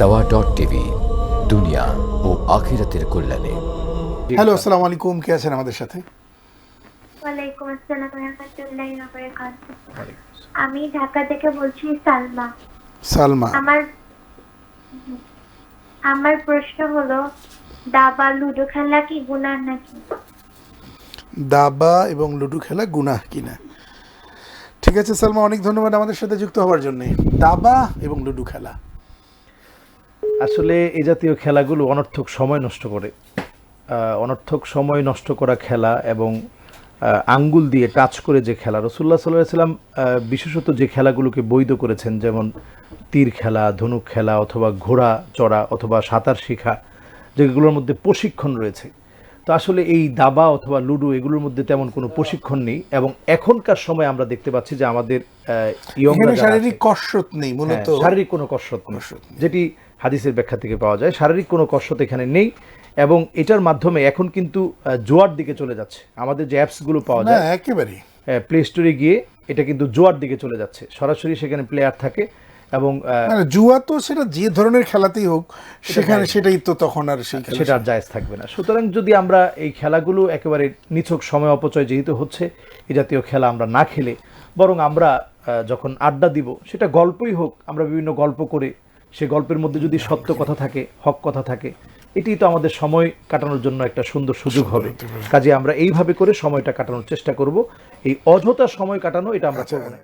দাওয়া TV, দুনিয়া ও আখিরাতের কল্যাণে। হ্যালো, আসসালামু আলাইকুম। কে আছেন আমাদের সাথে? ওয়ালাইকুম আসসালাম ওয়া রাহমাতুল্লাহি ওয়া বারাকাতুহু। আমি ঢাকা থেকে বলছি, সালমা। আমার প্রশ্ন হলো, দাবা লুডো খেলা কি গুনাহ নাকি? দাবা এবং লুডো খেলা গুনাহ কিনা? ঠিক আছে সালমা, অনেক ধন্যবাদ আমাদের সাথে যুক্ত হওয়ার জন্য। দাবা এবং লুডো খেলা আসলে এই জাতীয় খেলাগুলো অনর্থক সময় নষ্ট করে। অনর্থক সময় নষ্ট করা খেলা এবং আঙ্গুল দিয়ে টাচ করে যে খেলা, রাসূলুল্লাহ সাল্লাল্লাহু আলাইহি ওয়াসাল্লাম বিশেষত যে খেলাগুলোকে বৈধ করেছেন, যেমন তীর খেলা, ধনুক খেলা, অথবা ঘোড়া চড়া, অথবা সাঁতার শেখা, যেগুলোর মধ্যে প্রশিক্ষণ রয়েছে। তো আসলে এই দাবা অথবা লুডো এগুলোর মধ্যে তেমন কোনো প্রশিক্ষণ নেই, এবং এখনকার সময় আমরা দেখতে পাচ্ছি যে আমাদের শারীরিক কসরত নেই, মূলত শারীরিক কোনো কসরত নেই, যেটি হাদিসের ব্যাখ্যা থেকে পাওয়া যায়। শারীরিক কোনো কসরত এখানে নেই, এবং এটার মাধ্যমে এখন কিন্তু জোয়ার দিকে চলে যাচ্ছে। আমাদের যে অ্যাপসগুলো পাওয়া যায় একেবারে প্লে স্টোরে গিয়ে এটা কিন্তু জোয়ার দিকে চলে যাচ্ছে, সরাসরি সেখানে প্লেয়ার থাকে, এবং জুয়া তো সেটা যে ধরনের খেলাতেই হোক, সেখানে সেটাই তো তখন আর সেটা আর জায়েজ থাকবে না। সুতরাং যদি আমরা এই খেলাগুলো একেবারে নিছক সময় অপচয় যেহেতু হচ্ছে, এই জাতীয় খেলা আমরা না খেলে, বরং আমরা যখন আড্ডা দিব, সেটা গল্পই হোক, আমরা বিভিন্ন গল্প করে, সে গল্পের মধ্যে যদি সত্য কথা থাকে, হক কথা থাকে, এটি তো আমাদের সময় কাটানোর জন্য একটা সুন্দর সুযোগ হবে। কাজে আমরা এইভাবে করে সময়টা কাটানোর চেষ্টা করব। এই অযথা সময় কাটানো এটা আমরা করব না।